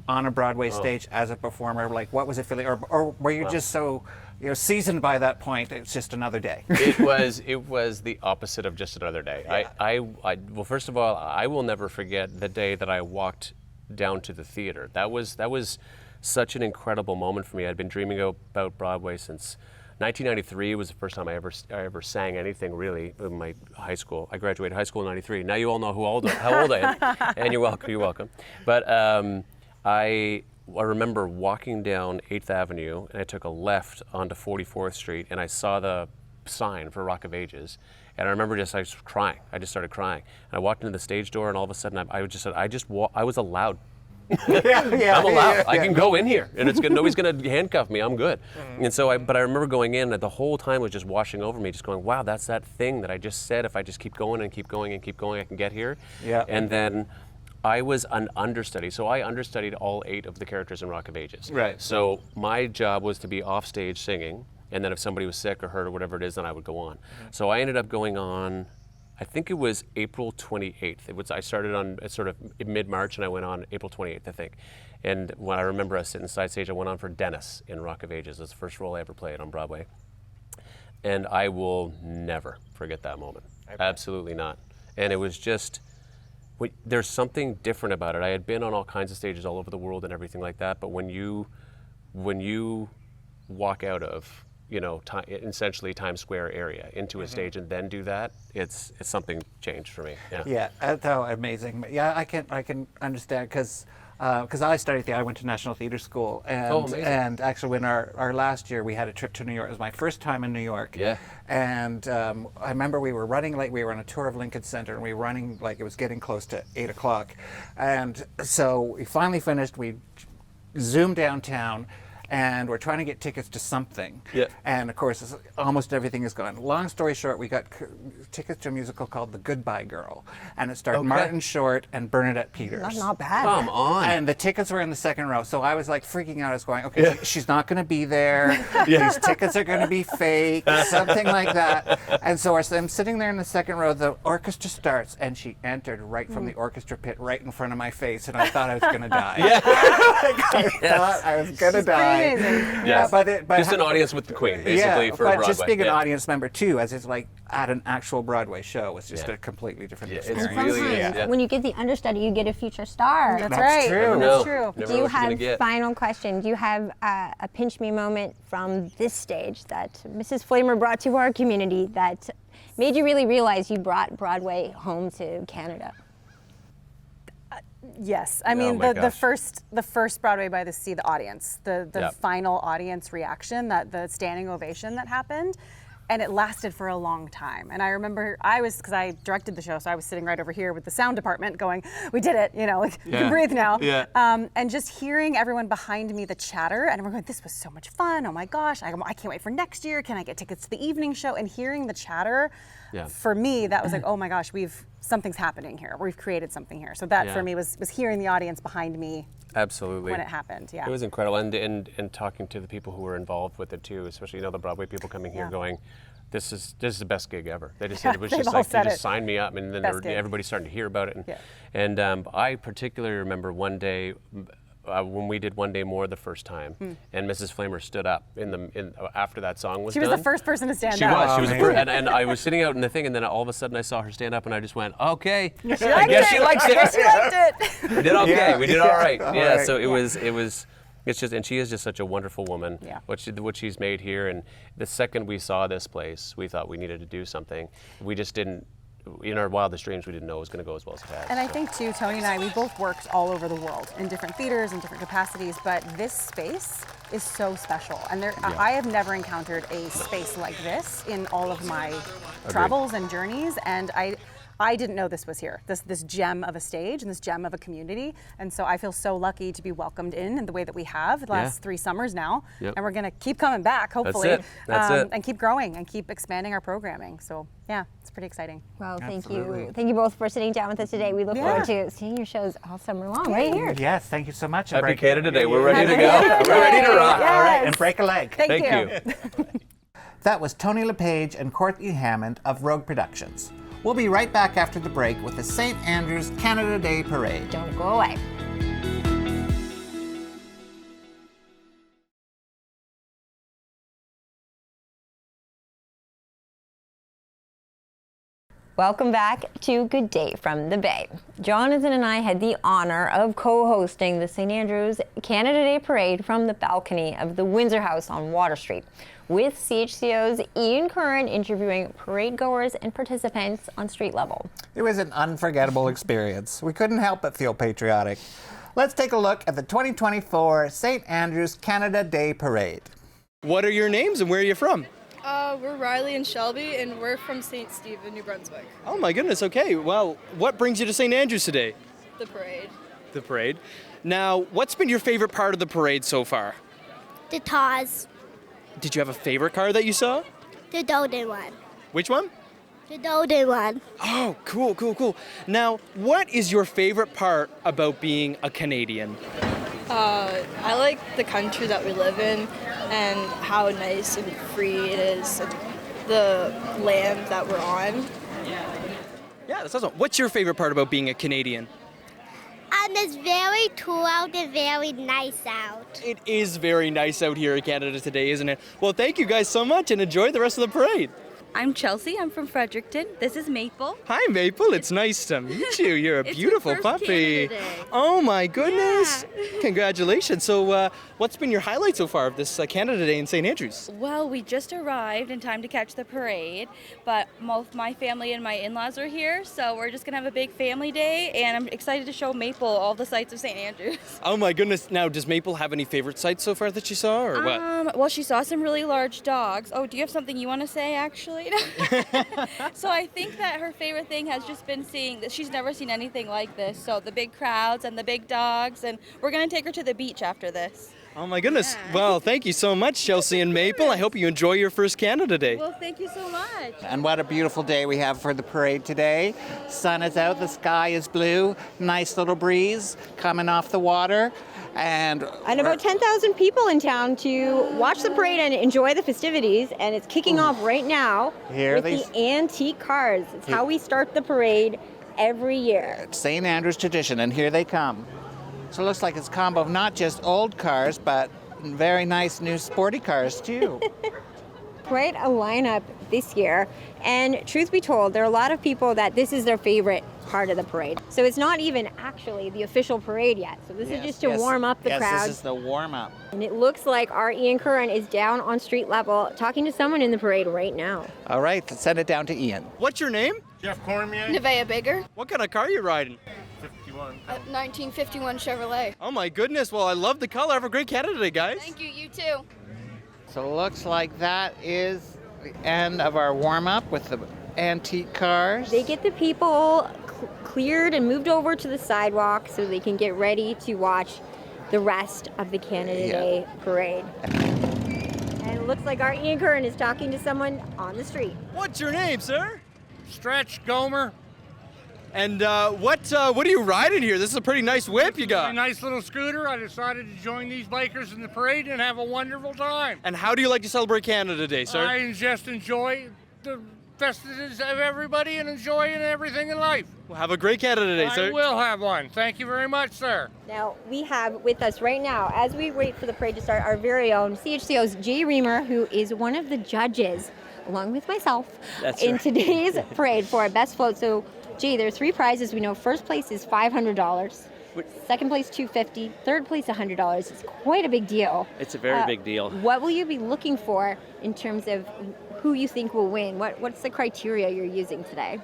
on a Broadway stage as a performer? Like, what was it feeling, or were you just so, you know, seasoned by that point? It's just another day. It was the opposite of just another day. Yeah. Well, first of all, I will never forget the day that I walked down to the theater. That was such an incredible moment for me. I'd been dreaming about Broadway since 1993. Was the first time I ever sang anything really in my high school. I graduated high school in '93. Now you all know how old I am, and you're welcome. But I remember walking down 8th Avenue, and I took a left onto 44th Street, and I saw the sign for Rock of Ages. And I remember I was crying. I just started crying. And I walked into the stage door, and all of a sudden I was allowed. I'm allowed. I can go in here, and nobody's going to handcuff me. I'm good. And so, but I remember going in, and the whole time was just washing over me, just going, wow, that's that thing that I just said. If I just keep going and keep going and keep going, I can get here. Yeah. And then I was an understudy, so I understudied all 8 of the characters in Rock of Ages. Right. So my job was to be off stage singing. And then if somebody was sick or hurt or whatever it is, then I would go on. So I ended up going on, I think it was April 28th. I started on sort of mid-March, and I went on April 28th, I think. And when I remember us sitting side stage, I went on for Dennis in Rock of Ages. That's the first role I ever played on Broadway. And I will never forget that moment. Absolutely not. And it was just, there's something different about it. I had been on all kinds of stages all over the world and everything like that, but when you walk out of, you know, essentially Times Square area into a stage and then do that, it's something changed for me. Yeah, that's amazing. Yeah, I can understand because I studied theater. I went to National Theater School, and actually when our last year we had a trip to New York. It was my first time in New York. Yeah. And I remember we were running late. We were on a tour of Lincoln Center, and we were running like it was getting close to 8 o'clock. And so we finally finished. We zoomed downtown. And we're trying to get tickets to something. Yeah. And of course, almost everything is gone. Long story short, we got tickets to a musical called The Goodbye Girl. And it starred Martin Short and Bernadette Peters. That's not bad. Come on. And the tickets were in the second row. So I was like freaking out. I was going, okay, she's not going to be there. These tickets are going to be fake, something like that. And so I'm sitting there in the second row. The orchestra starts, and she entered right from the orchestra pit right in front of my face. And I thought I was going to die. I thought I was going to die. Yes. But just an audience with the Queen, basically, for Broadway. But just being an audience member too, as it's like at an actual Broadway show, was just a completely different experience. It really is. When you get the understudy, you get a future star. That's right. True. That's true. Do you have, final question, do you have a pinch me moment from this stage that Mrs. Flamer brought to our community that made you really realize you brought Broadway home to Canada? Yes, I mean the first Broadway by the Sea, the audience, the final audience reaction, that the standing ovation that happened, and it lasted for a long time. And I remember because I directed the show, so I was sitting right over here with the sound department going, "We did it, you know, like you can breathe now." Yeah. And just hearing everyone behind me, the chatter, and everyone going, "This was so much fun! Oh my gosh, I can't wait for next year. Can I get tickets to the evening show?" And hearing the chatter, for me, that was like, "Oh my gosh, something's happening here. We've created something here." So that for me was hearing the audience behind me. Absolutely. When it happened, yeah. It was incredible, and talking to the people who were involved with it too, especially the Broadway people coming here going, "This is the best gig ever." They just said it was just like they just signed me up, and then everybody's starting to hear about it. And I particularly remember one day when we did One Day More the first time, and Mrs. Flamer stood up after that song was done. She was the first person to stand up. She was. She was the first, and I was sitting out in the thing, and then all of a sudden I saw her stand up, and I just went, "Okay, I guess she likes it." I guess she liked it. We did okay. Yeah. We did all right. Yeah. So it was. It's just, and she is just such a wonderful woman. Yeah. What she's made here, and the second we saw this place, we thought we needed to do something. We just didn't. In our wildest dreams, we didn't know it was going to go as well as it has. And I think too, Tony and I, we both worked all over the world in different theaters and different capacities, but this space is so special. And I have never encountered a space like this in all of my travels and journeys, and I didn't know this was here, this gem of a stage and this gem of a community. And so I feel so lucky to be welcomed in the way that we have the last 3 summers now. Yep. And we're going to keep coming back, hopefully. That's it. And keep growing and keep expanding our programming. So yeah, it's pretty exciting. Well, thank you. Thank you both for sitting down with us today. We look forward to seeing your shows all summer long right here. Yes, thank you so much. Happy Canada Day. We're ready to go. We're ready to rock. All right, and break a leg. Thank you. That was Tony LePage and Courteney Hammond of Rogue Productions. We'll be right back after the break with the St. Andrews Canada Day Parade. Don't go away. Welcome back to Good Day from the Bay. Jonathan and I had the honor of co-hosting the St. Andrews Canada Day Parade from the balcony of the Windsor House on Water Street, with CHCO's Ian Curran interviewing parade goers and participants on street level. It was an unforgettable experience. We couldn't help but feel patriotic. Let's take a look at the 2024 St. Andrews Canada Day Parade. What are your names and where are you from? We're Riley and Shelby, and we're from St. Stephen, New Brunswick. Oh my goodness, okay. Well, what brings you to St. Andrews today? The parade. The parade. Now, what's been your favorite part of the parade so far? The Taz. Did you have a favorite car that you saw? The golden one. Which one? The golden one. Oh, cool, cool, cool. Now, what is your favorite part about being a Canadian? I like the country that we live in and how nice and free it is, and the land that we're on. Yeah, that's awesome. What's your favorite part about being a Canadian? It's very cool out and very nice out. It is very nice out here in Canada today, isn't it? Well, thank you guys so much and enjoy the rest of the parade. I'm Chelsea. I'm from Fredericton. This is Maple. Hi, Maple. It's nice to meet you. You're a beautiful puppy. Oh, my goodness. Yeah. Congratulations. So what's been your highlight so far of this Canada Day in St. Andrews? Well, we just arrived in time to catch the parade, but both my family and my in-laws are here, so we're just going to have a big family day, and I'm excited to show Maple all the sights of St. Andrews. Oh, my goodness. Now, does Maple have any favorite sights so far that she saw, or what? Well, she saw some really large dogs. Oh, do you have something you want to say, actually? So I think that her favorite thing has just been seeing that she's never seen anything like this. So the big crowds and the big dogs, and we're going to take her to the beach after this. Oh my goodness. Yeah. Well, thank you so much, Chelsea and Maple. I hope you enjoy your first Canada Day. Well, thank you so much. And what a beautiful day we have for the parade today. Sun is out, the sky is blue, nice little breeze coming off the water. And about 10,000 people in town to watch the parade and enjoy the festivities, and it's kicking off right now with the antique cars. It's how we start the parade every year. It's St. Andrews tradition, and here they come. So it looks like it's a combo of not just old cars, but very nice new sporty cars too. Quite a lineup this year, and truth be told, there are a lot of people that this is their favorite part of the parade. So it's not even actually the official parade yet. So this is just to warm up the crowd. Yes, this is the warm up. And it looks like our Ian Curran is down on street level talking to someone in the parade right now. All right, let's send it down to Ian. What's your name? Jeff Cormier. Nevaeh Bigger. What kind of car are you riding? 51. on? 1951 Chevrolet. Oh my goodness, well I love the color. Have a great Canada Day, guys. Thank you, you too. So it looks like that is the end of our warm-up with the antique cars. They get the people cleared and moved over to the sidewalk so they can get ready to watch the rest of the Canada Day parade. And it looks like our Ian Curran is talking to someone on the street. What's your name, sir? Stretch Gomer. And what are you riding here? This is a pretty nice whip you got. A nice little scooter. I decided to join these bikers in the parade and have a wonderful time. And how do you like to celebrate Canada Day, sir? I just enjoy the festivities of everybody and enjoying everything in life. Well, have a great Canada Day, sir. I will have one. Thank you very much, sir. Now, we have with us right now, as we wait for the parade to start, our very own CHCO's Jay Reamer, who is one of the judges, along with myself, in today's parade for our best float. So, Jay, there are 3 prizes. We know first place is $500. Second place, $250. Third place, $100. It's quite a big deal. It's a very big deal. What will you be looking for in terms of who you think will win? What's the criteria you're using today?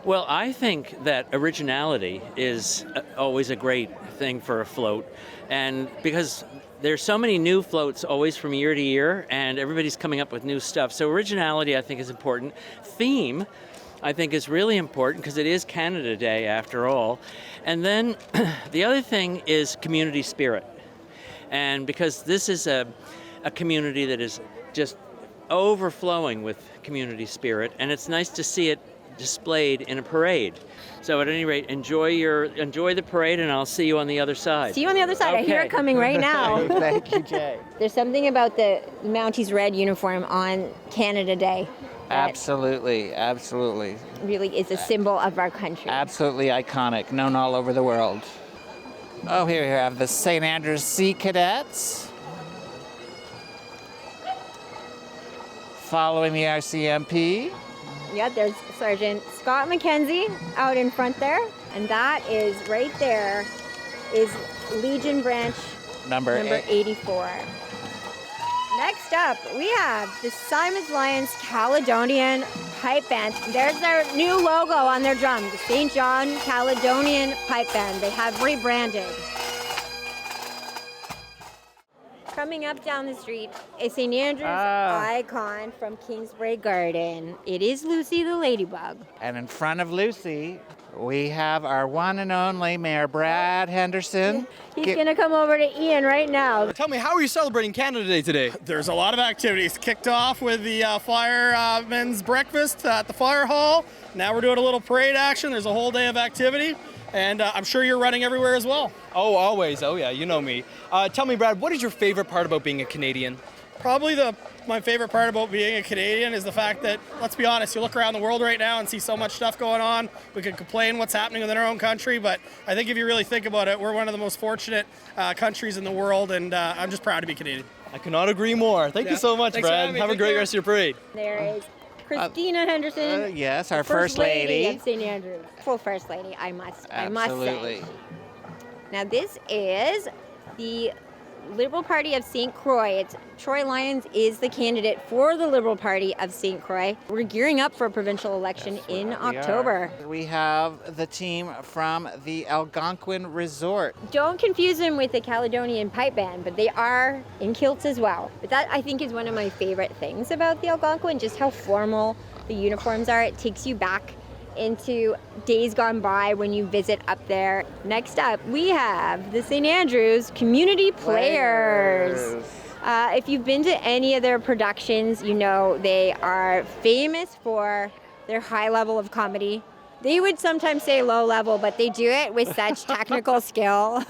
Well, I think that originality is always a great thing for a float, and because there's so many new floats always from year to year, and everybody's coming up with new stuff. So originality, I think, is important. Theme, I think, is really important because it is Canada Day after all. And then the other thing is community spirit. And because this is a community that is just overflowing with community spirit, and it's nice to see it displayed in a parade. So at any rate, enjoy the parade, and I'll see you on the other side. See you on the other side. Okay. I hear it coming right now. Thank you, Jay. There's something about the Mounties red uniform on Canada Day. Absolutely, absolutely. Really is a symbol of our country. Absolutely iconic, known all over the world. Oh, here we have the St. Andrews Sea Cadets. Following the RCMP. Yeah, there's Sergeant Scott McKenzie out in front there. And that is right there is Legion Branch number 84. Next up, we have the Simons Lions Caledonian Pipe Band. There's their new logo on their drum, the St. John Caledonian Pipe Band. They have rebranded. Coming up down the street, a St. Andrews icon from Kingsbury Garden. It is Lucy the Ladybug. And in front of Lucy, we have our one and only Mayor Brad Henderson. He's going to come over to Ian right now. Tell me, how are you celebrating Canada Day today? There's a lot of activities. Kicked off with the firemen's breakfast at the fire hall. Now we're doing a little parade action. There's a whole day of activity. And I'm sure you're running everywhere as well. Oh, always. Oh, yeah, you know me. Tell me, Brad, what is your favorite part about being a Canadian? Probably my favorite part about being a Canadian is the fact that, let's be honest, you look around the world right now and see so much stuff going on. We can complain what's happening within our own country, but I think if you really think about it, we're one of the most fortunate countries in the world, and I'm just proud to be Canadian. I cannot agree more. Thank you so much, Brad. Have a great rest of your parade. There is Christina Henderson. Yes, our First Lady. Of St. Andrews. Full First Lady, I must say. Absolutely. Now this is the Liberal Party of St. Croix. Troy Lyons is the candidate for the Liberal Party of St. Croix. We're gearing up for a provincial election in October. We have the team from the Algonquin Resort. Don't confuse them with the Caledonian Pipe Band, but they are in kilts as well. But that, I think, is one of my favorite things about the Algonquin, just how formal the uniforms are. It takes you back into days gone by when you visit up there. Next up, we have the St. Andrews Community Players. If you've been to any of their productions, you know they are famous for their high level of comedy. They would sometimes say low level, but they do it with such technical skill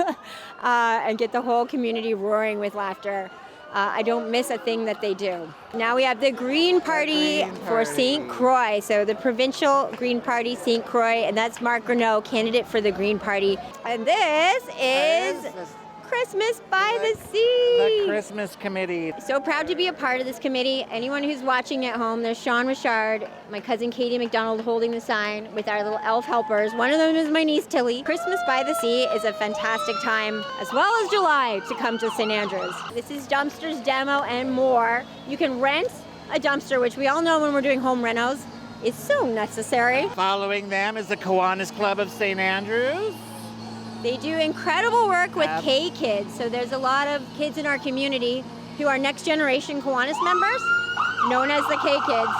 and get the whole community roaring with laughter. I don't miss a thing that they do. Now we have the Green Party for St. Croix. So the provincial Green Party, St. Croix, and that's Mark Greneau, candidate for the Green Party. And this is Christmas by the Sea. The Christmas Committee. So proud to be a part of this committee. Anyone who's watching at home, there's Sean Richard, my cousin Katie McDonald holding the sign with our little elf helpers. One of them is my niece Tilly. Christmas by the Sea is a fantastic time, as well as July, to come to St. Andrews. This is dumpsters, demo, and more. You can rent a dumpster, which we all know when we're doing home renos is so necessary. Following them is the Kiwanis Club of St. Andrews. They do incredible work with K Kids. So there's a lot of kids in our community who are next generation Kiwanis members, known as the K Kids.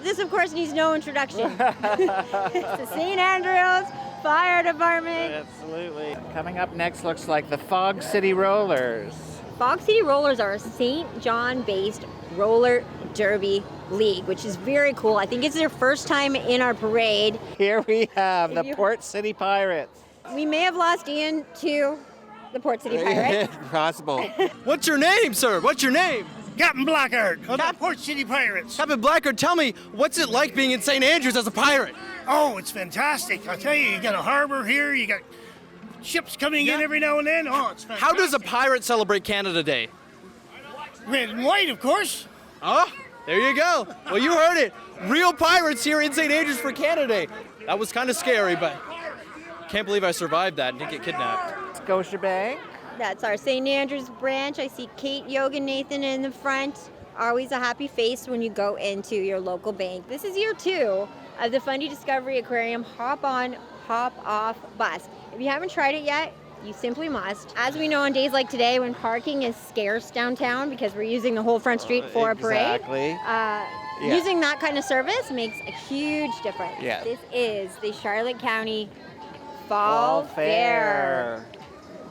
This, of course, needs no introduction. It's the St. Andrews Fire Department. Absolutely. Coming up next looks like the Fog City Rollers. Fog City Rollers are a St. John-based roller derby league, which is very cool. I think it's their first time in our parade. Here we have the Port City Pirates. We may have lost Ian to the Port City Pirates. Possible. What's your name, sir? What's your name? Captain Blackguard of the Port City Pirates. Captain Blackguard, tell me, what's it like being in St. Andrews as a pirate? Oh, it's fantastic. I'll tell you, you got a harbor here, you got ships coming in every now and then. Oh, it's fantastic. How does a pirate celebrate Canada Day? Red and white, of course. Oh, there you go. Well, you heard it. Real pirates here in St. Andrews for Canada Day. That was kind of scary, but can't believe I survived that and didn't get kidnapped. Scotiabank. That's our St. Andrews branch. I see Kate, Yoga, Nathan in the front. Always a happy face when you go into your local bank. This is year 2 of the Fundy Discovery Aquarium Hop On, Hop Off bus. If you haven't tried it yet, you simply must. As we know on days like today when parking is scarce downtown because we're using the whole front street for a parade, using that kind of service makes a huge difference. Yeah. This is the Charlotte County Fall Fair.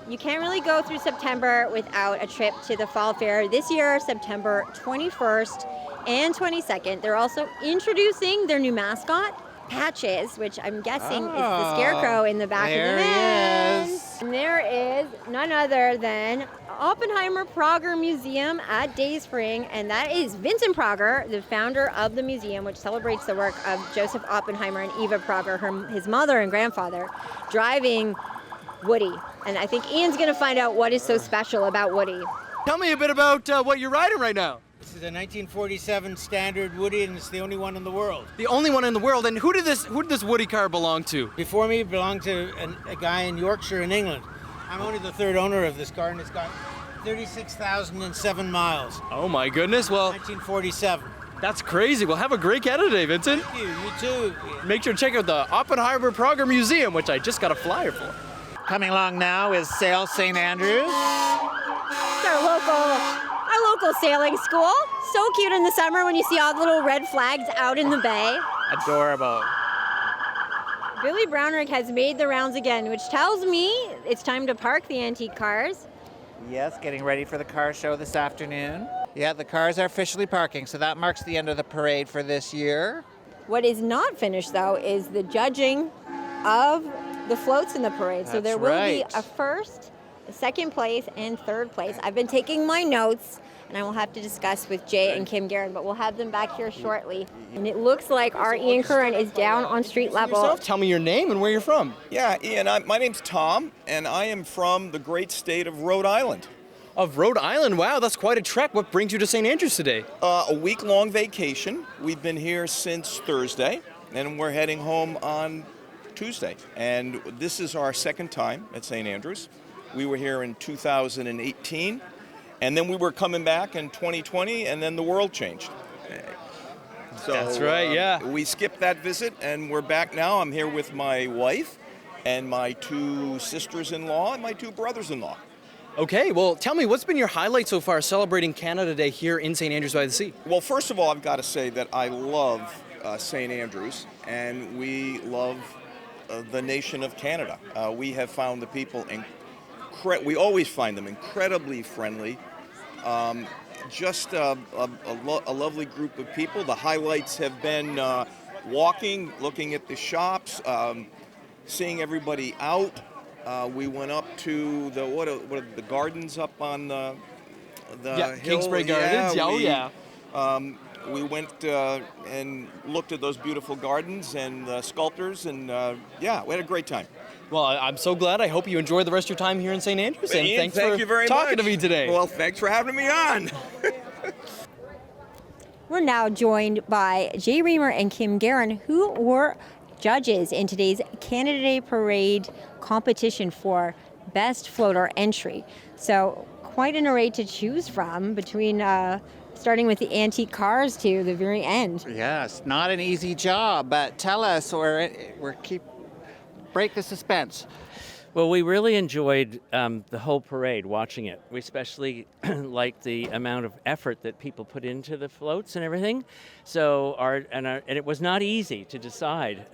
You can't really go through September without a trip to the Fall Fair. This year, September 21st and 22nd. They're also introducing their new mascot, Patches, which I'm guessing is the Scarecrow in the back of the van. And there is none other than Oppenheimer Prager Museum at Day Spring, and that is Vincent Prager, the founder of the museum, which celebrates the work of Joseph Oppenheimer and Eva Prager, his mother and grandfather, driving Woody. And I think Ian's going to find out what is so special about Woody. Tell me a bit about what you're riding right now. This is a 1947 standard Woody, and it's the only one in the world. The only one in the world. And who did this Woody car belong to? Before me, it belonged to a guy in Yorkshire in England. I'm only the third owner of this car, and it's got 36,007 miles. Oh my goodness! Well, 1947. That's crazy. Well, have a great Canada Day, Vincent. Thank you. You too. Make sure to check out the Oppenheimer Prager Museum, which I just got a flyer for. Coming along now is Sail St. Andrews. It's our local sailing school. So cute in the summer when you see all the little red flags out in the bay. Adorable. Billy Brownrigg has made the rounds again, which tells me it's time to park the antique cars. Yes, getting ready for the car show this afternoon. Yeah, the cars are officially parking, so that marks the end of the parade for this year. What is not finished, though, is the judging of the floats in the parade. So there will be a first, a second place, and third place. I've been taking my notes, and I will have to discuss with Jay and Kim Guerin, but we'll have them back here shortly. And it looks like our Ian Curran is down on street level. Tell me your name and where you're from. Yeah, Ian, my name's Tom, and I am from the great state of Rhode Island. Of Rhode Island? Wow, that's quite a trek. What brings you to St. Andrews today? A week-long vacation. We've been here since Thursday, and we're heading home on Tuesday. And this is our second time at St. Andrews. We were here in 2018, and then we were coming back in 2020, and then the world changed. So, that's right, yeah. We skipped that visit, and we're back now. I'm here with my wife and my 2 sisters-in-law and my 2 brothers-in-law. Okay, well, tell me, what's been your highlight so far celebrating Canada Day here in St. Andrews by the Sea? Well, first of all, I've got to say that I love St. Andrews, and we love the nation of Canada. We have found the people, we always find them incredibly friendly. Just a lovely group of people. The highlights have been walking, looking at the shops, seeing everybody out. We went up to the what are the gardens up on the hill. Kingsbury Gardens. We went and looked at those beautiful gardens and sculptors, and we had a great time. Well, I'm so glad. I hope you enjoy the rest of your time here in St. Andrews. And Ian, thanks for you very talking much. to me today. Well, thanks for having me on. We're now joined by Jay Reamer and Kim Guerin, who were judges in today's Canada Day Parade competition for Best Floater Entry. So quite an array to choose from between starting with the antique cars to the very end. Yes, not an easy job, but tell us, we're break the suspense. Well, we really enjoyed the whole parade, watching it. We especially liked the amount of effort that people put into the floats and everything. So, and it was not easy to decide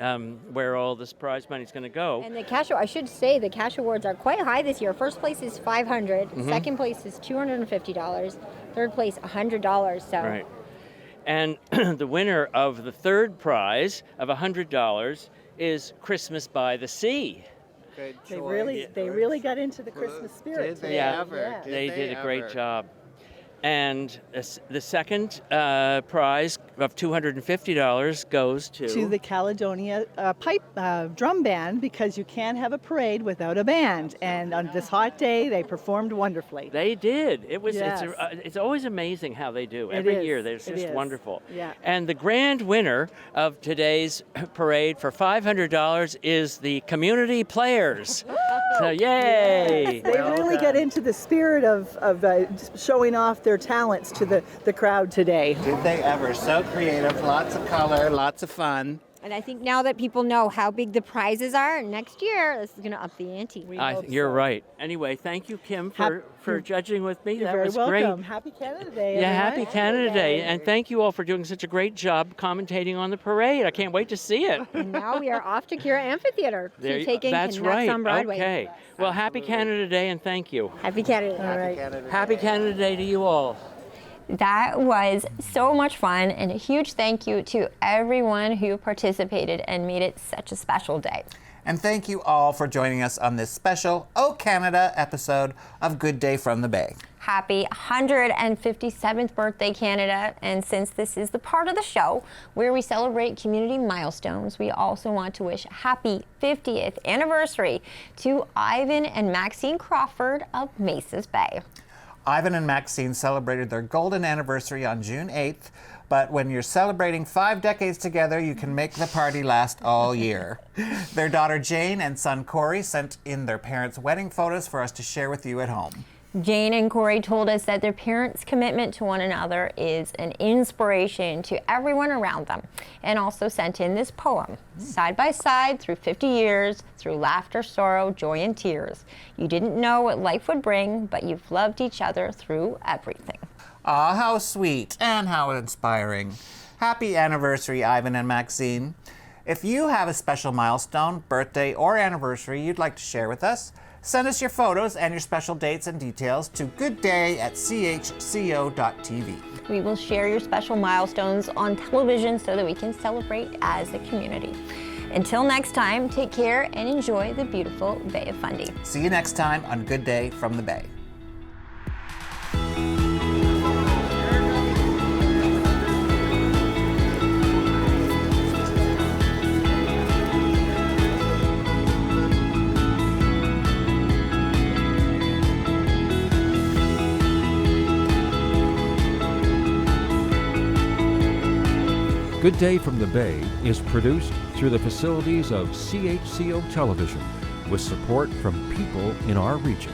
where all this prize money is going to go. And the cash, I should say, the cash awards are quite high this year. First place is $500. Second place is $250. Third place, $100. So. Right. And the winner of the third prize of $100 is Christmas by the Sea. They really got into the Christmas spirit. Did they ever? They did a great job. And the second prize of $250 goes to the Caledonia drum band, because you can't have a parade without a band. And on this hot day, they performed wonderfully. They did. It was. Yes. It's always amazing how they do. Every year, they're just wonderful. Yeah. And the grand winner of today's parade for $500 is the community players. So yay! Yes. They really got into the spirit of showing off their talents to the crowd today. Did they ever? So creative, lots of color, lots of fun. And I think now that people know how big the prizes are, next year this is going to up the ante. You're right. Anyway, thank you, Kim, for judging with me. You're that very was welcome. great. Happy Canada Day. Yeah, everyone. happy Canada Day. And thank you all for doing such a great job commentating on the parade. I can't wait to see it. And now we are off to Kira Amphitheater to take in That's Canucks right. on Broadway. Okay. Well, happy Canada Day, and thank you. Happy Canada Day. All right. Happy Canada Day to you all. That was so much fun, and a huge thank you to everyone who participated and made it such a special day. And thank you all for joining us on this special Oh Canada episode of Good Day from the Bay. Happy 157th birthday, Canada. And since this is the part of the show where we celebrate community milestones, we also want to wish a happy 50th anniversary to Ivan and Maxine Crawford of Mesas Bay. Ivan and Maxine celebrated their golden anniversary on June 8th, but when you're celebrating 5 decades together, you can make the party last all year. Their daughter Jane and son Corey sent in their parents' wedding photos for us to share with you at home. Jane and Corey told us that their parents' commitment to one another is an inspiration to everyone around them, and also sent in this poem. Side by side through 50 years, through laughter, sorrow, joy, and tears. You didn't know what life would bring, but you've loved each other through everything. Ah, how sweet and how inspiring. Happy anniversary, Ivan and Maxine. If you have a special milestone, birthday, or anniversary you'd like to share with us, send us your photos and your special dates and details to goodday@chco.tv. We will share your special milestones on television so that we can celebrate as a community. Until next time, take care and enjoy the beautiful Bay of Fundy. See you next time on Good Day from the Bay. Good Day from the Bay is produced through the facilities of CHCO Television with support from people in our region.